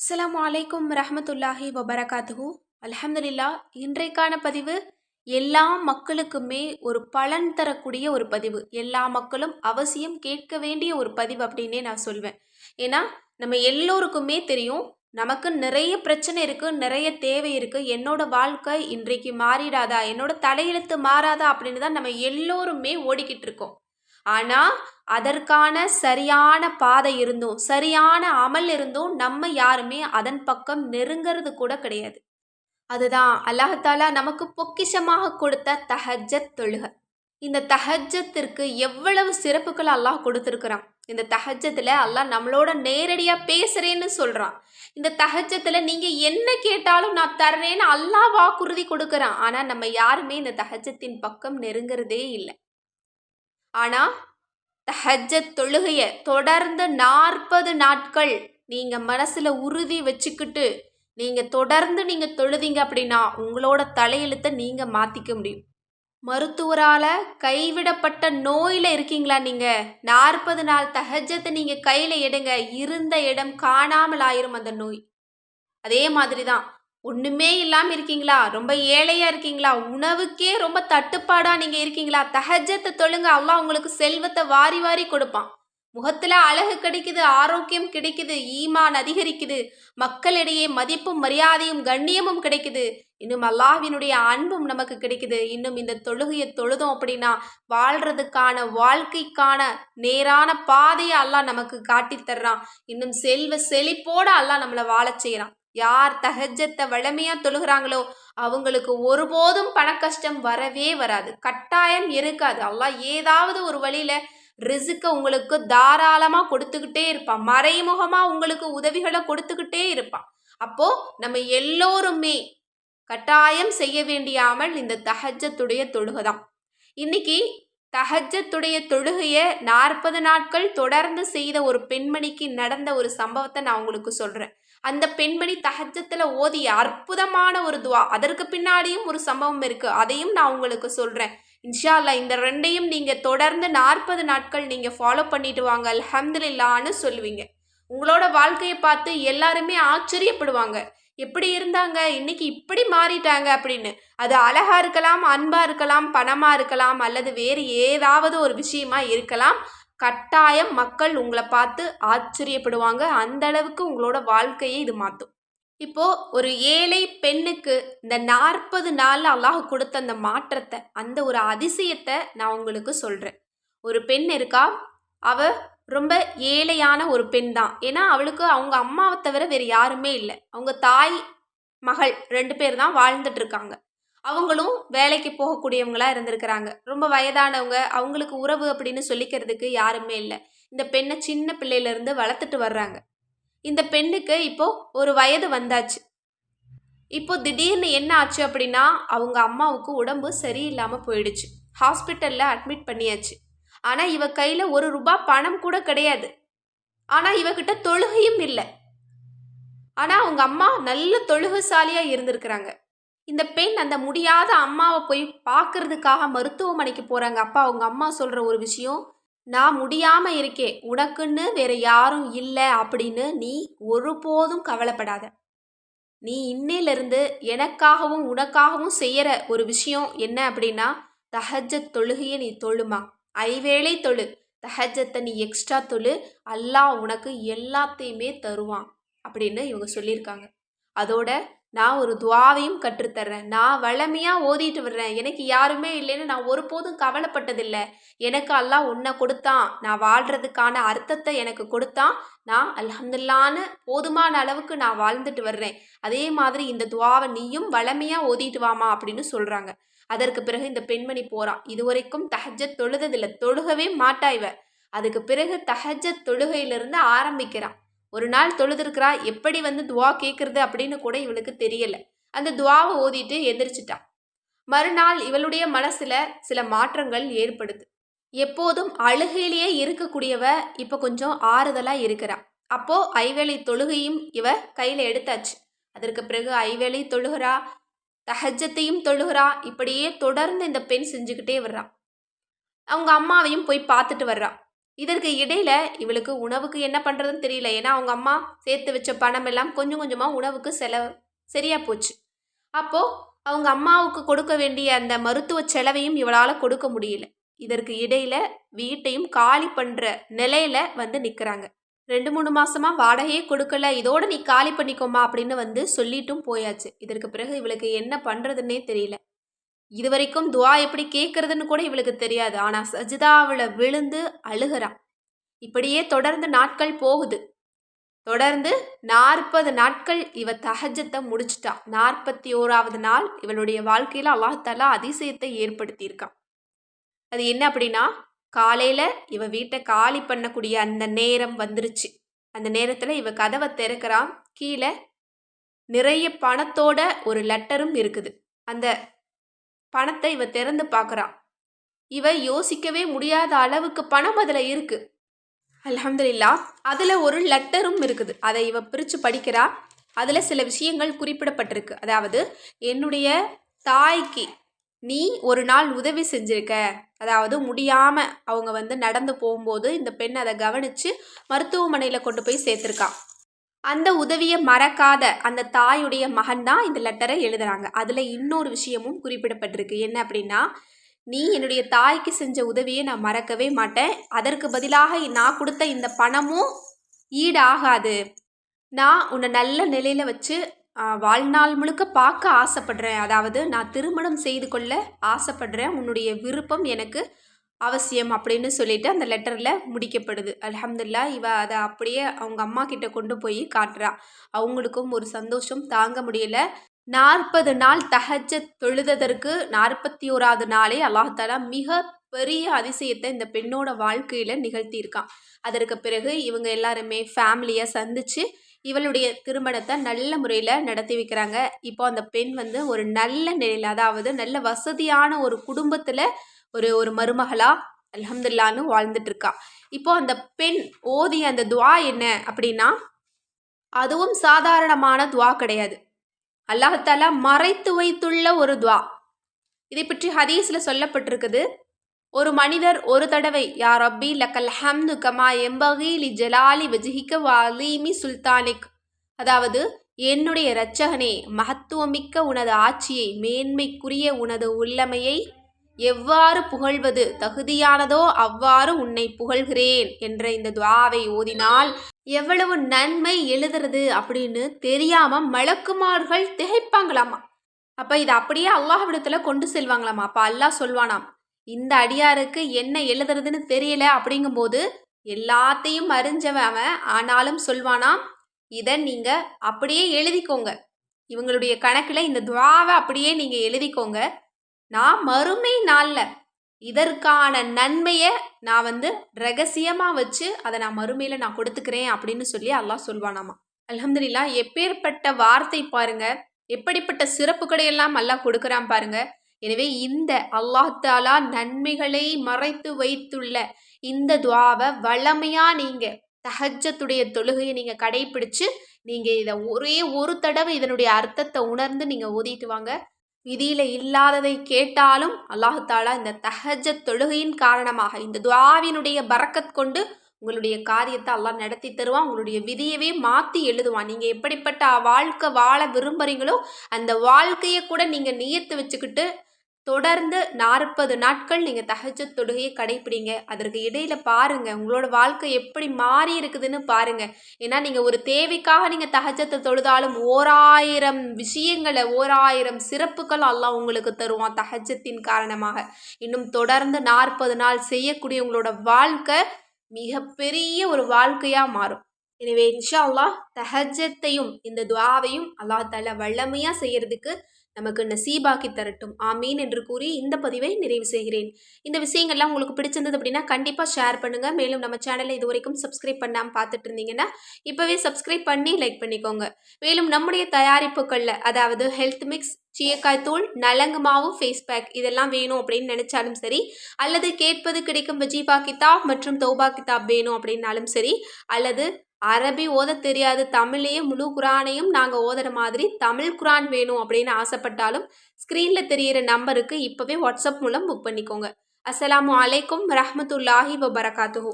அஸ்ஸலாமு அலைக்கும் ரஹ்மத்துல்லாஹி வபரகாத்துஹு. அல்ஹம்துலில்லா. இன்றைக்கான பதிவு எல்லா மக்களுக்குமே ஒரு பலன் தரக்கூடிய ஒரு பதிவு. எல்லா மக்களும் அவசியம் கேட்க வேண்டிய ஒரு பதிவு அப்படின்னே நான் சொல்வேன். ஏன்னா நம்ம எல்லோருக்குமே தெரியும், நமக்கு நிறைய பிரச்சனை இருக்கு, நிறைய தேவை இருக்கு. என்னோட வாழ்க்கை இன்றைக்கு மாறிடாதா, என்னோட தலையெழுத்து மாறாதா அப்படின்னு தான் நம்ம எல்லோருமே ஓடிக்கிட்டு இருக்கோம். ஆனா அதற்கான சரியான பாதை இருந்தும், சரியான அமல் இருந்தும் நம்ம யாருமே அதன் பக்கம் நெருங்கிறது கூட கிடையாது. அதுதான் அல்லாஹ் தஆலா நமக்கு பொக்கிஷமாக கொடுத்த தஹஜ்ஜத் தொழுகை. இந்த தஹஜ்ஜத்திற்கு எவ்வளவு சிறப்புகள் அல்லாஹ் கொடுத்திருக்கிறான். இந்த தஹஜ்ஜத்துல அல்லாஹ் நம்மளோட நேரடியா பேசுறேன்னு சொல்றான். இந்த தஹஜ்ஜத்துல நீங்க என்ன கேட்டாலும் நான் தர்றேன்னு அல்லாஹ் வாக்குறுதி கொடுக்கறான். ஆனா நம்ம யாருமே இந்த தஹஜ்ஜத்தின் பக்கம் நெருங்குறதே இல்ல. ஆனா தஹஜ்ஜத் தொழுகைய தொடர்ந்து 40 நாட்கள் நீங்க மனசுல உறுதி வச்சுக்கிட்டு, நீங்க தொடர்ந்து தொழுதீங்க அப்படின்னா, உங்களோட தலையெழுத்த நீங்க மாத்திக்க முடியும். மருத்துவரால கைவிடப்பட்ட நோயில இருக்கீங்களா நீங்க? 40 நாள் தஹஜ்ஜத்த நீங்க கையில எடுங்க. இருந்த இடம் காணாமல் ஆயிரும் அந்த நோய். அதே மாதிரி தான். ஒண்ணுமே இல்லாம இருக்கீங்களா? ரொம்ப ஏழையா இருக்கீங்களா? உணவுக்கே ரொம்ப தட்டுப்பாடா நீங்க இருக்கீங்களா? தஹஜ்ஜத்த தொழுங்க. அல்லாஹ் உங்களுக்கு செல்வத்த வாரி வாரி கொடுப்பான். முகத்துல அழகு கிடைக்குது, ஆரோக்கியம் கிடைக்குது, ஈமான் அதிகரிக்குது, மக்களிடையே மதிப்பும், மரியாதையும், கண்ணியமும் கிடைக்குது. இன்னும் அல்லாஹ்வினுடைய அன்பும் நமக்கு கிடைக்குது. இன்னும் இந்த தொழுகைய தொழுதோம் அப்படின்னா, வாழ்றதுக்கான, வாழ்க்கைக்கான நேரான பாதைய அல்லாஹ் நமக்கு காட்டித் தர்றான். இன்னும் செல்வ செழிப்போட அல்லாஹ் நம்மள வாழச் செய்றான். யார் தஹஜ்ஜத்த வழமையா தொழுகிறாங்களோ அவங்களுக்கு ஒருபோதும் பணக்கஷ்டம் வரவே வராது. கட்டாயம் இருக்காது. அல்லாஹ் ஏதாவது ஒரு வழியில ரிஸ்க்க உங்களுக்கு தாராளமா கொடுத்துக்கிட்டே இருப்பான். மறைமுகமா உங்களுக்கு உதவிகளை கொடுத்துக்கிட்டே இருப்பான். அப்போ நம்ம எல்லோருமே கட்டாயம் செய்ய வேண்டிய அமல் இந்த தஹஜ்ஜத்துடைய தொழுகை தான். இன்னைக்கு தஹஜ்ஜத்துடைய தொழுகைய 40 நாட்கள் தொடர்ந்து செய்த ஒரு பெண்மணிக்கு நடந்த ஒரு சம்பவத்தை நான் உங்களுக்கு சொல்றேன். அந்த பெண்மணி தஹஜ்ஜத்துல ஓதிய அற்புதமான ஒரு துவா. அதற்கு பின்னாடியும் ஒரு சம்பவம் இருக்கு. அதையும் நான் உங்களுக்கு சொல்றேன். இன்ஷா அல்லாஹ் இந்த 2யும் நீங்க தொடர்ந்து 40 நாட்கள் நீங்க ஃபாலோ பண்ணிட்டு வாங்க. அல்ஹம்துலில்லாஹ்னு சொல்லுவீங்க. உங்களோட வாழ்க்கைய பார்த்து எல்லாருமே ஆச்சரியப்படுவாங்க. எப்படி இருந்தாங்க, இன்னைக்கு இப்படி மாறிட்டாங்க அப்படின்னு. அது அழகா இருக்கலாம், அன்பா இருக்கலாம், பணமா இருக்கலாம், அல்லது வேறு ஏதாவது ஒரு விஷயமா இருக்கலாம். கட்டாயம் மக்கள் உங்கள பார்த்து ஆச்சரியப்படுவாங்க. அந்த அளவுக்கு உங்களோட வாழ்க்கையை இது மாத்தும். இப்போ ஒரு ஏழை பெண்ணுக்கு இந்த 40 நாள்ல அல்லாஹ் கொடுத்த அந்த மாற்றத்த, அந்த ஒரு அதிசயத்த நான் உங்களுக்கு சொல்றேன். ஒரு பெண் இருக்கா. அவ ரொம்ப ஏழையான ஒரு பெண் தான். ஏன்னா அவளுக்கு அவங்க அம்மாவ தவிர வேற யாருமே இல்ல. அவங்க தாய், மகள் 2 பேர் தான் வாழ்ந்துட்டு இருக்காங்க. அவங்களும் வேலைக்கு போகக்கூடியவங்களா இருந்திருக்கிறாங்க. ரொம்ப வயதானவங்க. அவங்களுக்கு உறவு அப்படின்னு சொல்லிக்கிறதுக்கு யாருமே இல்ல. இந்த பெண்ண சின்ன பிள்ளையில இருந்து வளர்த்துட்டு வர்றாங்க. இந்த பெண்ணுக்கு இப்போ ஒரு வயது வந்தாச்சு. இப்போ திடீர்னு என்ன ஆச்சு அப்படின்னா, அவங்க அம்மாவுக்கு உடம்பு சரியில்லாம போயிடுச்சு. ஹாஸ்பிட்டல்ல அட்மிட் பண்ணியாச்சு. ஆனா இவ கையில ₹1 பணம் கூட கிடையாது. ஆனா இவகிட்ட தொழுகையும் இல்ல. ஆனா அவங்க அம்மா நல்ல தொழுகைசாலியா இருந்திருக்கிறாங்க. இந்த பெண் அந்த முடியாத அம்மாவ போய் பார்க்கறதுக்காக மருத்துவமனைக்கு போறாங்க. அப்ப அவங்க அம்மா சொல்ற ஒரு விஷயம், "நான் முடியாம இருக்கேன். உனக்குன்னு வேற யாரும் இல்ல அப்படின்னு நீ ஒருபோதும் கவலைப்படாத. நீ இன்னையிலிருந்து எனக்காகவும், உனக்காகவும் செய்யற ஒரு விஷயம் என்ன அப்படின்னா, தஹஜ்ஜத் தொழுகைய நீ தொழுமா. 5 வேளை தொழு. தஹஜ்ஜத்த நீ எக்ஸ்ட்ரா தொழு. அல்லாஹ் உனக்கு எல்லாத்தையுமே தருவான்." அப்படின்னு இவங்க சொல்லியிருக்காங்க. அதோட நான் ஒரு துஆவையும் கற்றுத்தர்றேன். நான் வழமையா ஓதிட்டு வர்றேன். எனக்கு யாருமே இல்லைன்னு நான் ஒருபோதும் கவலைப்பட்டதில்ல. எனக்கு அல்லாஹ் உன்ன கொடுத்தான். நான் வாழ்றதுக்கான அர்த்தத்த எனக்கு கொடுத்தான். நான் அல்ஹம்துலில்லாஹ்ன்னு போதுமான அளவுக்கு நான் வாழ்ந்துட்டு வர்றேன். அதே மாதிரி இந்த துஆவ நீயும் வழமையா ஓதிட்டு வாமா அப்படின்னு சொல்றாங்க. அதற்கு பிறகு இந்த பெண்மணி போறா. இதுவரைக்கும் தஹஜ்ஜத் தொழுததில்ல. தொழுகவே மாட்டா இவ. அதுக்கு பிறகு தஹஜ்ஜத் தொழுகையிலிருந்து ஆரம்பிக்கிறா. ஒரு நாள் தொழுதிருக்கிறா. எப்படி துஆ கேட்கறது அப்படின்னு கூட இவளுக்கு தெரியல. அந்த துஆவ ஓதிட்டு எந்திரிச்சிட்டா. மறுநாள் இவளுடைய மனசுல சில மாற்றங்கள் ஏற்படுது. எப்போதும் அழுகையிலேயே இருக்கக்கூடியவ இப்ப கொஞ்சம் ஆறுதலா இருக்கிறா. அப்போ ஐவேளை தொழுகையும் இவ கையில எடுத்தாச்சு. அதற்கு பிறகு ஐவேளை தொழுகிறா, தஹஜ்ஜத்தையும் தொழுகிறா. இப்படியே தொடர்ந்து இந்த பெண் செஞ்சுக்கிட்டே வர்றா. அவங்க அம்மாவையும் போய் பார்த்துட்டு வர்றா. இதற்கு இடையில இவளுக்கு உணவுக்கு என்ன பண்ணுறதுன்னு தெரியல. ஏன்னா அவங்க அம்மா சேர்த்து வச்ச பணம் எல்லாம் கொஞ்சம் கொஞ்சமாக உணவுக்கு சரியா போச்சு. அப்போது அவங்க அம்மாவுக்கு கொடுக்க வேண்டிய அந்த மருத்துவ செலவையும் இவளால் கொடுக்க முடியல. இதற்கு இடையில வீட்டையும் காலி பண்ணுற நிலையில வந்து நிற்கிறாங்க. 2-3 மாசமா வாடகையே கொடுக்கல, இதோட நீ காலி பண்ணிக்கோமா அப்படின்னு வந்து சொல்லிட்டும் போயாச்சு. இதற்கு பிறகு இவளுக்கு என்ன பண்ணுறதுன்னே தெரியல. இதுவரைக்கும் துவா எப்படி கேட்கறதுன்னு கூட இவளுக்கு தெரியாது. ஆனால் சஜிதாவில் விழுந்து அழுகிறான். இப்படியே தொடர்ந்து நாட்கள் போகுது. தொடர்ந்து 40 நாட்கள் இவ தஹஜத்தை முடிச்சிட்டா. 41வது நாள் இவளுடைய வாழ்க்கையில் அல்லாஹ் தஆலா அதிசயத்தை ஏற்படுத்தியிருக்கான். அது என்ன அப்படின்னா, காலையில் இவ வீட்டை காலி பண்ணக்கூடிய அந்த நேரம் வந்துருச்சு. அந்த நேரத்தில் இவ கதவை திறக்கிறான். கீழே நிறைய பணத்தோட ஒரு லெட்டரும் இருக்குது. அந்த பணத்தை இவ திறந்து பார்க்குறான். இவ யோசிக்கவே முடியாத அளவுக்கு பணம் அதில் இருக்கு. அல்ஹம்துலில்லாஹ். அதில் ஒரு லெட்டரும் இருக்குது. அதை இவ பிரித்து படிக்கிறா. அதில் சில விஷயங்கள் குறிப்பிடப்பட்டிருக்கு. அதாவது, என்னுடைய தாய்க்கு நீ ஒரு நாள் உதவி செஞ்சிருக்க. அதாவது முடியாமல் அவங்க வந்து நடந்து போகும்போது இந்த பெண் அதை கவனித்து மருத்துவமனையில் கொண்டு போய் சேர்த்துருக்கான். அந்த உதவியை மறக்காத அந்த தாயுடைய மகன் தான் இந்த லெட்டரை எழுதுறாங்க. அதில் இன்னொரு விஷயமும் குறிப்பிடப்பட்டிருக்கு. என்ன அப்படின்னா, நீ என்னுடைய தாய்க்கு செஞ்ச உதவியை நான் மறக்கவே மாட்டேன். அதற்கு பதிலாக நான் கொடுத்த இந்த பணமும் ஈடாகாது. நான் உன்னை நல்ல நிலையில் வச்சு வாழ்நாள் முழுக்க பார்க்க ஆசைப்படுறேன். அதாவது நான் திருமணம் செய்து கொள்ள ஆசைப்படுறேன். உன்னுடைய விருப்பம் எனக்கு அவசியம் அப்படின்னு சொல்லிட்டு அந்த லெட்டரில் முடிக்கப்படுது. அல்ஹம்துலில்லாஹ். இவ அதை அப்படியே அவங்க அம்மா கிட்ட கொண்டு போய் காட்டுறா. அவங்களுக்கும் ஒரு சந்தோஷம் தாங்க முடியல. 40 நாள் தஹஜ்ஜத் தொழுததற்கு 41வது நாளே அல்லாஹ் தஆலா மிக பெரிய அதிசயத்தை இந்த பெண்ணோட வாழ்க்கையில் நிகழ்த்தியிருக்கான். அதற்கு பிறகு இவங்க எல்லாருமே ஃபேமிலியை சந்தித்து இவளுடைய திருமணத்தை நல்ல முறையில் நடத்தி வைக்கிறாங்க. இப்போ அந்த பெண் வந்து ஒரு நல்ல நிலையில், அதாவது நல்ல வசதியான ஒரு குடும்பத்தில் ஒரு மருமகளா அல்ஹம்துலில்லாஹ்னு வாழ்ந்துட்டு இருக்கா. இப்போ அந்த பெண் ஓதிய அந்த துவா என்ன அப்படின்னா, அதுவும் சாதாரணமான துவா கிடையாது. அல்லாஹ் தஆலா மறைத்து வைத்துள்ள ஒரு துவா. இதை பற்றி ஹதீஸில் சொல்லப்பட்டிருக்குது. ஒரு மனிதர் ஒரு தடவை யா ரப்பி லக்கல் ஹம்து கமா எம்பகி லி ஜலாலி வஜ்ஹிக வ அலீமி சுல்தானிக், அதாவது என்னுடைய இரட்சகனே, மகத்துவமிக்க உனது ஆட்சியை, மேன்மைக்குரிய உனது உள்ளமையை எவ்வாறு புகழ்வது தகுதியானதோ அவ்வாறு உன்னை புகழ்கிறேன் என்ற இந்த துஆவை ஓதினால் எவ்வளவு நன்மை எழுதுறது அப்படின்னு தெரியாமல் மலக்குமார்கள் திகைப்பாங்களாமா. அப்போ இதை அப்படியே அல்லாஹ்விடத்தில் கொண்டு செல்வாங்களாமா. அப்போ அல்லாஹ் சொல்வானாம், இந்த அடியாருக்கு என்ன எழுதுறதுன்னு தெரியல அப்படிங்கும்போது எல்லாத்தையும் அறிஞ்சவன் அவன், ஆனாலும் சொல்வானாம், இதை நீங்கள் அப்படியே எழுதிக்கோங்க. இவங்களுடைய கணக்கில் இந்த துஆவை அப்படியே நீங்கள் எழுதிக்கோங்க. நான் மறுமை நாளில் இதற்கான நன்மையை நான் வந்து ரகசியமாக வச்சு அதை நான் மறுமையில் நான் கொடுத்துக்கிறேன் அப்படின்னு சொல்லி அல்லாஹ் சொல்வானாமா. அல்ஹம்துலில்லாஹ். எப்பேற்பட்ட வார்த்தை பாருங்க, எப்படிப்பட்ட சிறப்புகளை எல்லாம் அல்லாஹ் கொடுக்குறான் பாருங்க. எனவே இந்த அல்லாஹ் தஆலா நன்மைகளை மறைத்து வைத்துள்ள இந்த துஆவை வளமையாக நீங்கள் தஹஜ்ஜத்துடைய தொழுகையை நீங்கள் கடைப்பிடிச்சு நீங்கள் இதை ஒரே ஒரு தடவை இதனுடைய அர்த்தத்தை உணர்ந்து நீங்கள் ஓதிட்டு வாங்க. விதியில் இல்லாததை கேட்டாலும் அல்லாஹ் தஆலா இந்த தஹஜ்ஜத் தொழுகையின் காரணமாக இந்த துஆவினுடைய பரக்கத் கொண்டு உங்களுடைய காரியத்தை அல்லாஹ் நடத்தி தருவான். உங்களுடைய விதியவே மாற்றி எழுதுவான். நீங்கள் எப்படிப்பட்ட வாழ்க்கை வாழ விரும்புகிறீங்களோ அந்த வாழ்க்கையை கூட நீங்கள் நியத்து வச்சுக்கிட்டு தொடர்ந்து 40 நாட்கள் நீங்கள் தஹஜ்ஜத் தொழுகையை கடைப்பிடிங்க. அதற்கு இடையில் பாருங்கள் உங்களோட வாழ்க்கை எப்படி மாறி இருக்குதுன்னு பாருங்கள். ஏன்னா நீங்கள் ஒரு தேவைக்காக நீங்கள் தஹஜ்ஜத்தை தொழுதாலும் 1000 விஷயங்களை 1000 சிறப்புகள் அல்லாஹ் உங்களுக்கு தருவான் தஹஜ்ஜத்தின் காரணமாக. இன்னும் தொடர்ந்து 40 நாள் செய்யக்கூடிய உங்களோட வாழ்க்கை மிகப்பெரிய ஒரு வாழ்க்கையாக மாறும். எனவே இன்ஷா அல்லாஹ் தஹஜ்ஜத்தையும் இந்த துஆவையும் அல்லாஹ் தஆலா வல்லமையாக செய்யறதுக்கு நமக்கு நசீபாக்கி தரட்டும். ஆமீன் என்று கூறி இந்த பதிவை நிறைவு செய்கிறேன். இந்த விஷயங்கள்லாம் உங்களுக்கு பிடிச்சிருந்தது அப்படின்னா கண்டிப்பாக ஷேர் பண்ணுங்கள். மேலும் நம்ம சேனலை இது வரைக்கும் சப்ஸ்கிரைப் பண்ணாமல் பார்த்துட்டு இருந்தீங்கன்னா இப்போவே சப்ஸ்கிரைப் பண்ணி லைக் பண்ணிக்கோங்க. மேலும் நம்முடைய தயாரிப்புகளில், அதாவது ஹெல்த் மிக்ஸ், சீயக்காய் தூள், நலங்கு மாவு, ஃபேஸ் பேக் இதெல்லாம் வேணும் அப்படின்னு நினச்சாலும் சரி, அல்லது கேட்பது கிடைக்கும் வஜீஃபா கிதாப் மற்றும் தௌபா கிதாப் வேணும் அப்படின்னாலும் சரி, அல்லது அரபி ஓத தெரியாது தமிழையே முழு குரானையும் நாங்கள் ஓதுற மாதிரி தமிழ் குரான் வேணும் அப்படின்னு ஆசைப்பட்டாலும் ஸ்க்ரீனில் தெரிகிற நம்பருக்கு இப்போவே வாட்ஸ்அப் மூலம் புக் பண்ணிக்கோங்க. அஸ்ஸலாமு அலைக்கும் வரஹ்மத்துல்லாஹி வபரகாத்துஹு.